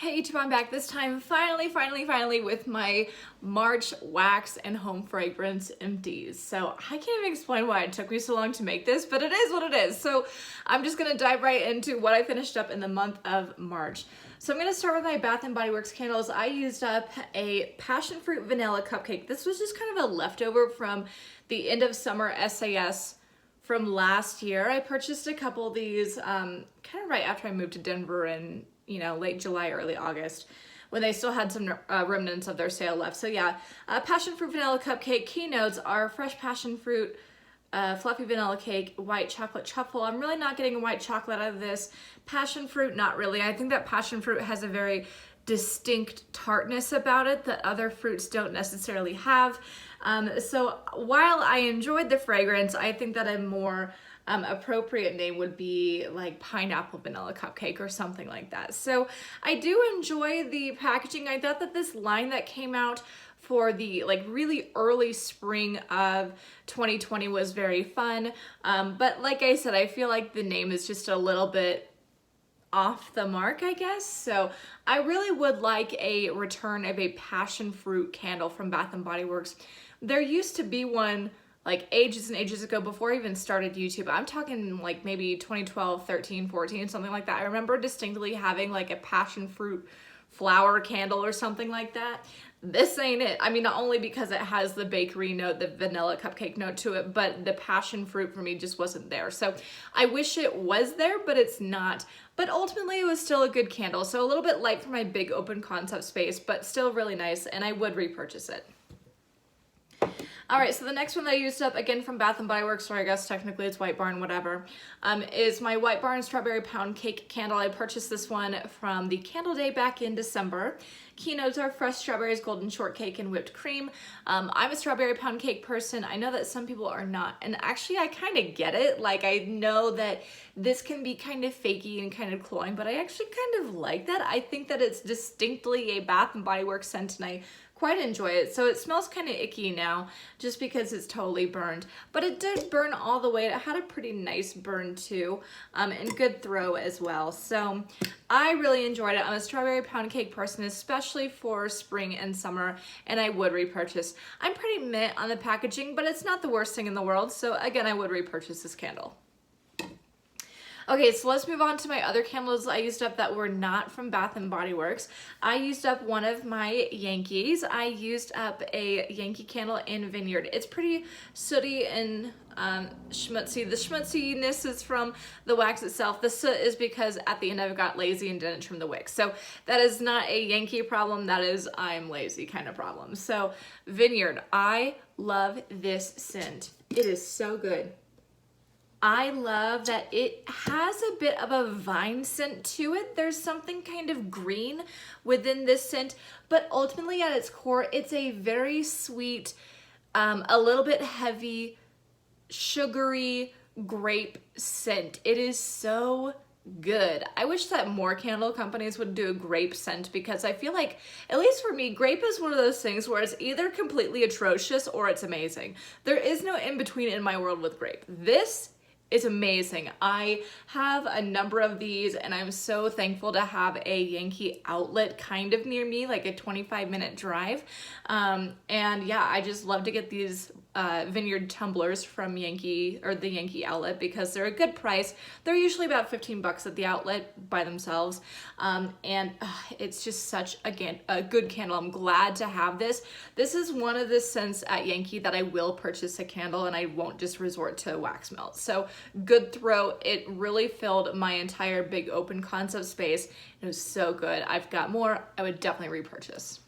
Hey YouTube, I'm back this time finally with my March wax and home fragrance Empties. So I can't even explain why it took me so long to make this, but it is what it is. So I'm just gonna dive right into what I finished up in the month of March. So I'm gonna start with my Bath & Body Works candles. I used up a passion fruit vanilla cupcake. This was just kind of a leftover from the end of summer SAS from last year. I purchased a couple of these kind of right after I moved to Denver in late July, early August, when they still had some remnants of their sale left. So yeah, passion fruit vanilla cupcake. Keynotes are fresh passion fruit, fluffy vanilla cake, white chocolate truffle. I'm really not getting white chocolate out of this. Passion fruit, not really. I think that passion fruit has a very distinct tartness about it that other fruits don't necessarily have. So while I enjoyed the fragrance, I think that a more appropriate name would be like pineapple vanilla cupcake or something like that. So I do enjoy the packaging. I thought that this line that came out for the really early spring of 2020 was very fun. But like I said, I feel like the name is just a little bit off the mark, I guess. So I really would like a return of a passion fruit candle from Bath & Body Works. There used to be one like ages and ages ago before I even started YouTube. I'm talking like maybe 2012, 13, 14, something like that. I remember distinctly having like a passion fruit flower candle or something like that. This ain't it. I mean, not only because it has the bakery note, the vanilla cupcake note to it, but the passion fruit for me just wasn't there. So I wish it was there, but it's not. But ultimately it was still a good candle. So a little bit light for my big open concept space, but still really nice, and I would repurchase it. All right, so the next one that I used up, again from Bath & Body Works, or I guess technically it's White Barn, whatever, is my White Barn Strawberry Pound Cake candle. I purchased this one from the candle day back in December. Keynotes are fresh strawberries, golden shortcake, and whipped cream. I'm a strawberry pound cake person. I know that some people are not, and actually I kind of get it. Like, I know that this can be kind of fakey and kind of cloying, but I actually kind of like that. I think that it's distinctly a Bath & Body Works scent, and I quite enjoy it. So it smells kind of icky now just because it's totally burned, but it did burn all the way. It had a pretty nice burn too, and good throw as well. So I really enjoyed it. I'm a strawberry pound cake person, especially for spring and summer, and I would repurchase. I'm pretty meh on the packaging, but it's not the worst thing in the world. So again, I would repurchase this candle. Okay, so let's move on to my other candles I used up that were not from Bath & Body Works. I used up one of my Yankees. I used up a Yankee candle in Vineyard. It's pretty sooty and schmutzy. The schmutziness is from the wax itself. The soot is because at the end I got lazy and didn't trim the wick. So that is not a Yankee problem. That is I'm lazy kind of problem. So Vineyard, I love this scent. It is so good. I love that it has a bit of a vine scent to it. There's something kind of green within this scent, but ultimately at its core, it's a very sweet, a little bit heavy, sugary grape scent. It is so good. I wish that more candle companies would do a grape scent, because I feel like, at least for me, grape is one of those things where it's either completely atrocious or it's amazing. There is no in between in my world with grape. This is amazing. I have a number of these, and I'm so thankful to have a Yankee outlet kind of near me, like a 25-minute drive. And yeah, I just love to get these Vineyard tumblers from Yankee, or the Yankee outlet, because they're a good price. They're usually about 15 bucks at the outlet by themselves. And it's just such, again, a good candle. I'm glad to have this. This is one of the scents at Yankee that I will purchase a candle, and I won't just resort to wax melt. So good throw. It really filled my entire big open concept space. It was so good. I've got more. I would definitely repurchase.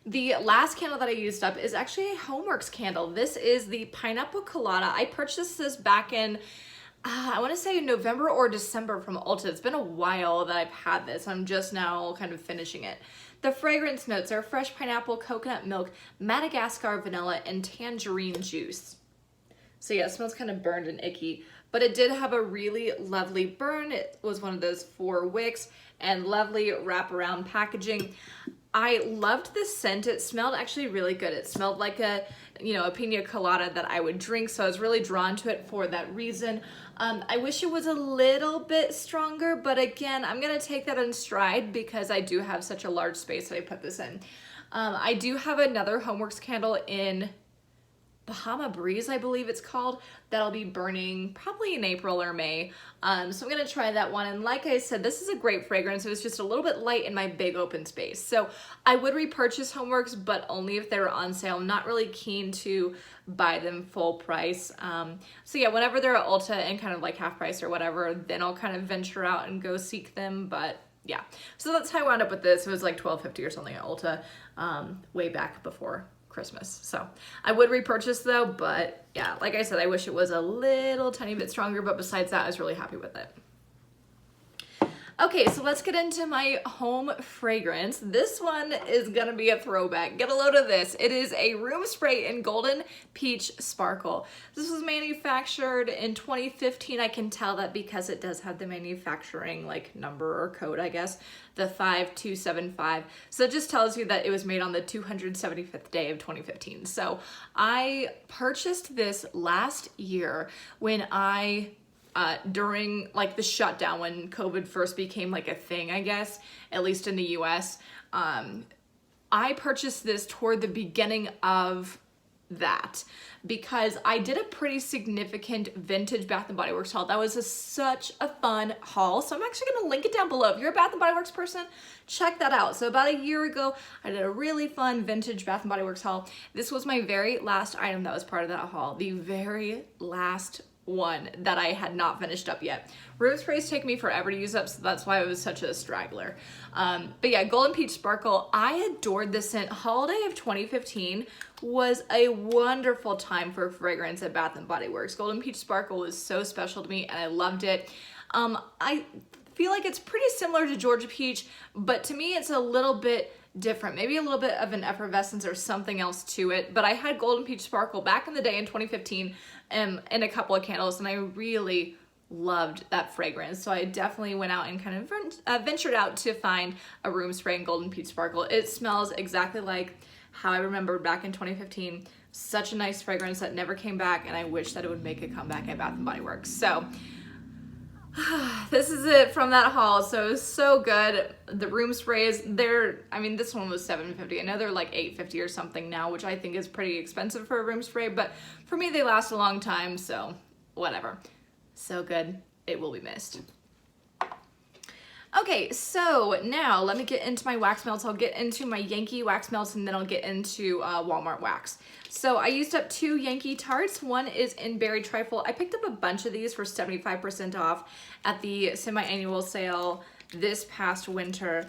The last candle that I used up is actually a Homeworks candle. This is the Pineapple Colada. I purchased this back in, I want to say November or December from Ulta. It's been a while that I've had this. I'm just now kind of finishing it. The fragrance notes are fresh pineapple, coconut milk, Madagascar vanilla, and tangerine juice. So yeah, it smells kind of burned and icky, but it did have a really lovely burn. It was one of those 4 wicks and lovely wraparound packaging. I loved the scent. It smelled actually really good. It smelled like a pina colada that I would drink, so I was really drawn to it for that reason. I wish it was a little bit stronger, but again, I'm gonna take that in stride because I do have such a large space that I put this in. I do have another Homeworks candle in Bahama Breeze, I believe it's called, that'll be burning probably in April or May. So I'm gonna try that one. And like I said, this is a great fragrance. It was just a little bit light in my big open space. So I would repurchase Homeworks, but only if they were on sale. I'm not really keen to buy them full price. So yeah, whenever they're at Ulta and kind of like half price or whatever, then I'll kind of venture out and go seek them. But yeah, so that's how I wound up with this. It was like $12.50 or something at Ulta way back before Christmas. So I would repurchase though, but yeah, like I said, I wish it was a little tiny bit stronger, but besides that, I was really happy with it. Okay, so let's get into my home fragrance. This one is gonna be a throwback. Get a load of this. It is a room spray in Golden Peach Sparkle. This was manufactured in 2015. I can tell that because it does have the manufacturing like number or code, I guess, the 5275. So it just tells you that it was made on the 275th day of 2015. So I purchased this last year when during like the shutdown, when COVID first became like a thing, I guess, at least in the US. I purchased this toward the beginning of that because I did a pretty significant vintage Bath & Body Works haul. That was such a fun haul. So I'm actually gonna link it down below. If you're a Bath & Body Works person, check that out. So about a year ago, I did a really fun vintage Bath & Body Works haul. This was my very last item that was part of that haul. The very last one that I had not finished up yet. Room sprays take me forever to use up, so that's why it was such a straggler. But yeah, Golden Peach Sparkle, I adored this scent. Holiday of 2015 was a wonderful time for fragrance at Bath & Body Works. Golden Peach Sparkle was so special to me and I loved it. I feel like it's pretty similar to Georgia Peach, but to me it's a little bit different, maybe a little bit of an effervescence or something else to it. But I had Golden Peach Sparkle back in the day in 2015 in a couple of candles, and I really loved that fragrance. So I definitely went out and kind of ventured out to find a room spray in Golden Peach Sparkle. It smells exactly like how I remembered back in 2015. Such a nice fragrance that never came back, and I wish that it would make a comeback at Bath & Body Works. So this is it from that haul. So it was so good. The room sprays, this one was $7.50. I know they're like $8.50 or something now, which I think is pretty expensive for a room spray, but for me, they last a long time, so whatever. So good, it will be missed. Okay, so now let me get into my wax melts. I'll get into my Yankee wax melts and then I'll get into Walmart wax. So I used up 2 Yankee tarts. One is in Berry Trifle. I picked up a bunch of these for 75% off at the semi-annual sale this past winter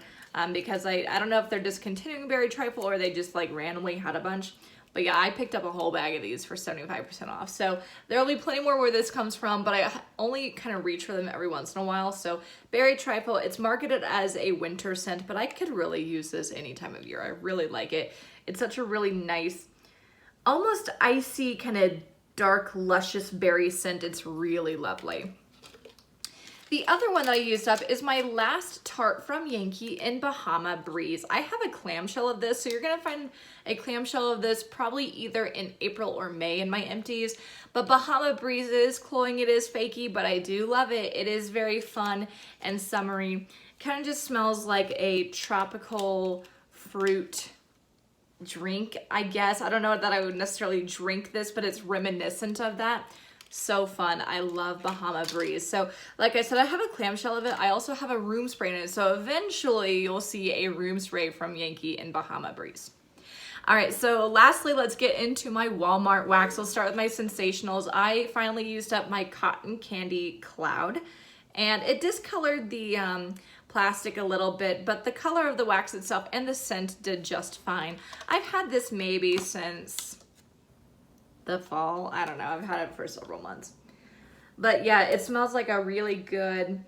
because I don't know if they're discontinuing Berry Trifle or they just like randomly had a bunch. But yeah, I picked up a whole bag of these for 75% off. So there'll be plenty more where this comes from, but I only kind of reach for them every once in a while. So Berry Trifle, it's marketed as a winter scent, but I could really use this any time of year. I really like it. It's such a really nice, almost icy, kind of dark, luscious berry scent. It's really lovely. The other one that I used up is my last tart from Yankee in Bahama Breeze. I have a clamshell of this, so you're gonna find a clamshell of this probably either in April or May in my empties. But Bahama Breeze is cloying, it is fakey, but I do love it. It is very fun and summery. Kind of just smells like a tropical fruit drink, I guess. I don't know that I would necessarily drink this, but it's reminiscent of that. So fun. I love Bahama Breeze. So like I said, I have a clamshell of it. I also have a room spray in it. So eventually you'll see a room spray from Yankee in Bahama Breeze. All right, so lastly, let's get into my Walmart wax. I'll start with my Sensationals. I finally used up my Cotton Candy Cloud, and it discolored the plastic a little bit, but the color of the wax itself and the scent did just fine. I've had this maybe since the fall. I don't know, I've had it for several months. But yeah, it smells like a really good,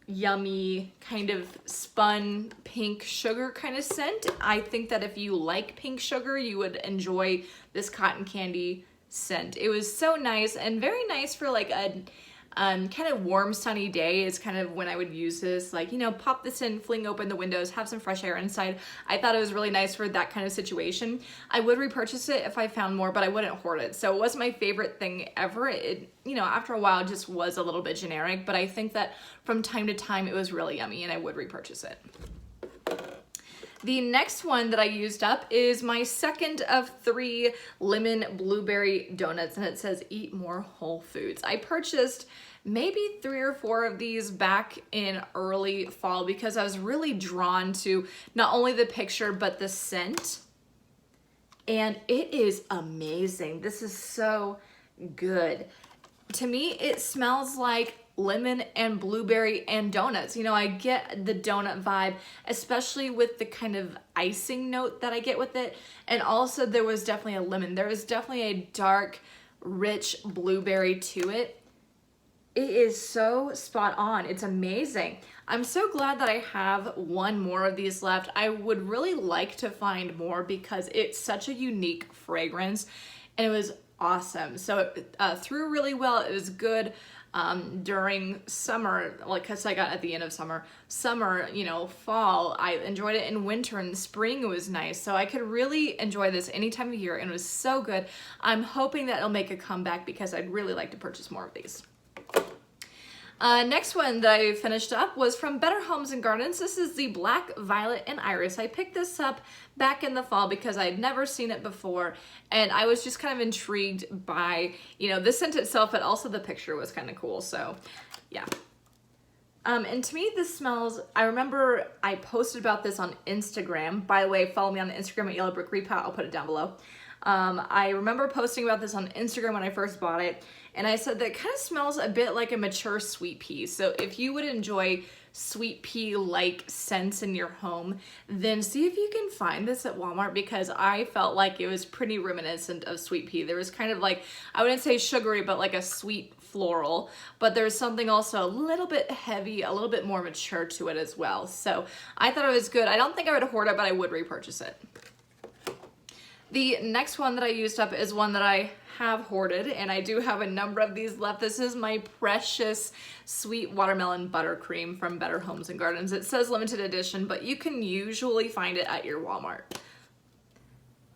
yummy, kind of spun pink sugar kind of scent. I think that if you like pink sugar, you would enjoy this cotton candy scent. It was so nice and very nice for like a kind of warm sunny day is kind of when I would use this, like, you know, pop this in, fling open the windows, have some fresh air inside. I thought it was really nice for that kind of situation. I would repurchase it if I found more, but I wouldn't hoard it. So it wasn't my favorite thing ever. It, you know, after a while it just was a little bit generic, but I think that from time to time it was really yummy and I would repurchase it. The next one that I used up is my second of 3 lemon blueberry donuts, and it says eat more whole foods. I purchased maybe 3 or 4 of these back in early fall because I was really drawn to not only the picture but the scent, and it is amazing. This is so good. To me, it smells like lemon and blueberry and donuts. You know, I get the donut vibe, especially with the kind of icing note that I get with it. And also there was definitely a lemon. There was definitely a dark, rich blueberry to it. It is so spot on. It's amazing. I'm so glad that I have 1 more of these left. I would really like to find more because it's such a unique fragrance and it was awesome. So it threw really well. It was good during summer, like, because I got at the end of summer, you know, fall. I enjoyed it in winter, and spring it was nice. So I could really enjoy this any time of year, and it was so good. I'm hoping that it'll make a comeback because I'd really like to purchase more of these. Next one that I finished up was from Better Homes and Gardens. This is the Black Violet and Iris. I picked this up back in the fall because I had never seen it before, and I was just kind of intrigued by, you know, the scent itself, but also the picture was kind of cool. So yeah. And to me, this smells, I remember I posted about this on Instagram. By the way, follow me on Instagram at Yellow Brick Repot. I'll put it down below. I remember posting about this on Instagram when I first bought it, and I said that it kind of smells a bit like a mature sweet pea. So if you would enjoy sweet pea-like scents in your home, then see if you can find this at Walmart, because I felt like it was pretty reminiscent of sweet pea. There was kind of like, I wouldn't say sugary, but like a sweet floral, but there's something also a little bit heavy, a little bit more mature to it as well. So I thought it was good. I don't think I would hoard it, but I would repurchase it. The next one that I used up is one that I have hoarded, and I do have a number of these left. This is my precious sweet watermelon buttercream from Better Homes and Gardens. It says limited edition, but you can usually find it at your Walmart.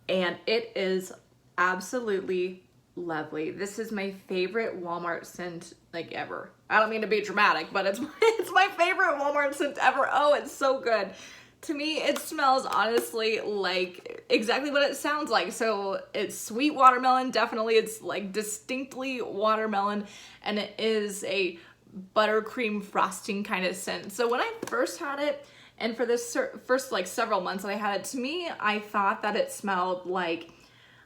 And it is absolutely lovely. This is my favorite Walmart scent like ever. I don't mean to be dramatic, but it's my favorite Walmart scent ever. Oh, it's so good. To me, it smells honestly like exactly what it sounds like. So it's sweet watermelon, definitely. It's like distinctly watermelon, and it is a buttercream frosting kind of scent. So when I first had it, and for this first like several months that I had it, to me, I thought that it smelled like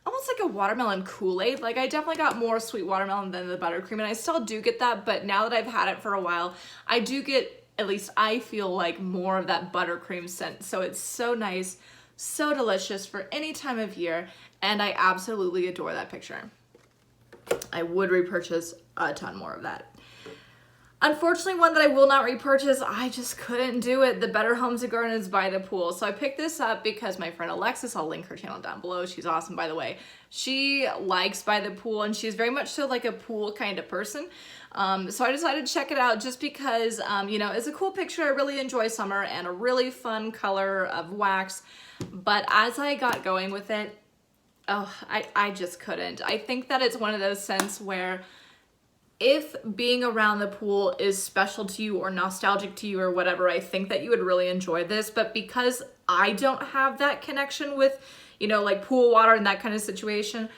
almost like a watermelon Kool-Aid. Like, I definitely got more sweet watermelon than the buttercream, and I still do get that, but now that I've had it for a while, I do get, at least I feel like, more of that buttercream scent. So it's so nice, so delicious for any time of year, and I absolutely adore that picture. I would repurchase a ton more of that. Unfortunately, one that I will not repurchase, I just couldn't do it. The Better Homes and Gardens by the Pool. So I picked this up because my friend Alexis, I'll link her channel down below. She's awesome, by the way. She likes By the Pool, and she's very much so like a pool kind of person. So I decided to check it out just because, you know, it's a cool picture. I really enjoy summer and a really fun color of wax. But as I got going with it, oh, I just couldn't. I think that it's one of those scents where if being around the pool is special to you or nostalgic to you or whatever, I think that you would really enjoy this. But because I don't have that connection with, you know, like pool water and that kind of situation,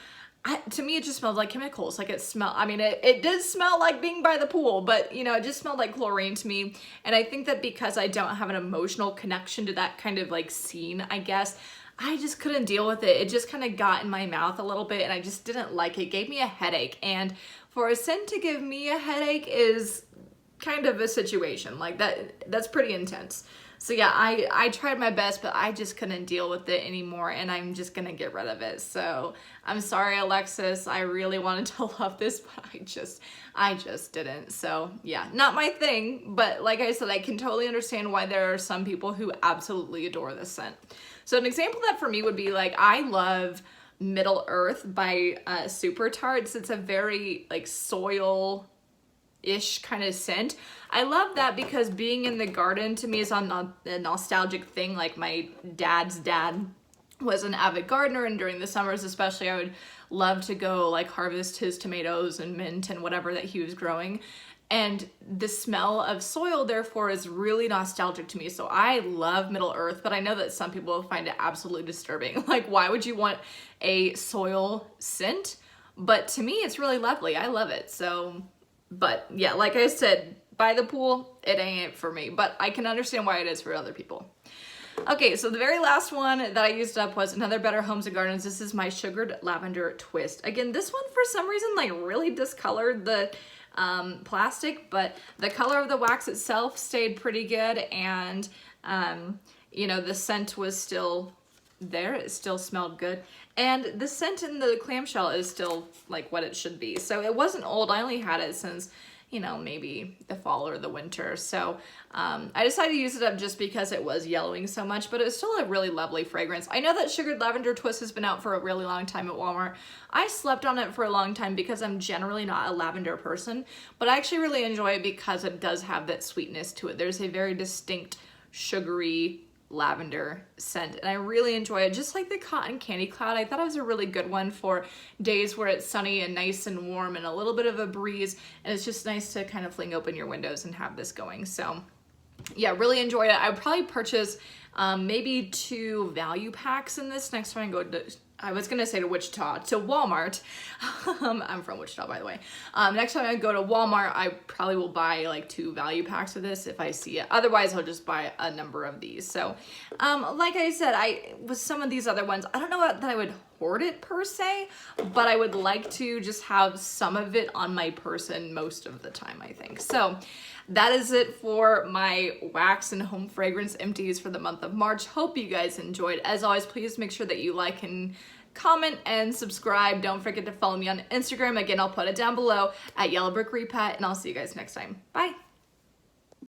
to me, it just smelled like chemicals. Like, it smelled, I mean, it did smell like being by the pool, but, you know, it just smelled like chlorine to me. And I think that because I don't have an emotional connection to that kind of like scene, I guess, I just couldn't deal with it. It just kind of got in my mouth a little bit, and I just didn't like it. It gave me a headache. And for a scent to give me a headache is kind of a situation. Like, that's pretty intense. So yeah, I tried my best, but I just couldn't deal with it anymore, and I'm just gonna get rid of it. So I'm sorry, Alexis. I really wanted to love this, but I just didn't. So yeah, not my thing, but like I said, I can totally understand why there are some people who absolutely adore this scent. So an example of that for me would be, like, I love Middle Earth by Super Tarts. It's a very like soil ish kind of scent. I love that because being in the garden to me is a nostalgic thing. Like my dad's dad was an avid gardener, and during the summers especially I would love to go like harvest his tomatoes and mint and whatever that he was growing. And the smell of soil therefore is really nostalgic to me. So I love Middle Earth, but I know that some people find it absolutely disturbing. Like, why would you want a soil scent? But to me, it's really lovely. I love it. So, but yeah, like I said, by the pool, it ain't for me, but I can understand why it is for other people. Okay, so the very last one that I used up was another Better Homes and Gardens. This is my Sugared Lavender Twist. Again, this one for some reason like really discolored the plastic, but the color of the wax itself stayed pretty good, and you know, the scent was still there. It still smelled good, and the scent in the clamshell is still like what it should be. So it wasn't old. I only had it since, you know, maybe the fall or the winter. So I decided to use it up just because it was yellowing so much, but it's still a really lovely fragrance. I know that Sugared Lavender Twist has been out for a really long time at Walmart. I slept on it for a long time because I'm generally not a lavender person, but I actually really enjoy it because it does have that sweetness to it. There's a very distinct sugary lavender scent, and I really enjoy it. Just like the Cotton Candy Cloud, I thought it was a really good one for days where it's sunny and nice and warm and a little bit of a breeze, and it's just nice to kind of fling open your windows and have this going. So yeah, really enjoyed it. I would probably purchase maybe 2 value packs in this next time I go to, I was gonna say to Wichita, to Walmart. I'm from Wichita, by the way. Next time I go to Walmart, I probably will buy like 2 value packs of this if I see it. Otherwise, I'll just buy a number of these. So, like I said, with some of these other ones, I don't know that I would hoard it per se, but I would like to just have some of it on my person most of the time, I think. So that is it for my wax and home fragrance empties for the month of March. Hope you guys enjoyed. As always, please make sure that you like and comment and subscribe. Don't forget to follow me on Instagram. Again, I'll put it down below at Yellow Brick Repat, and I'll see you guys next time. Bye.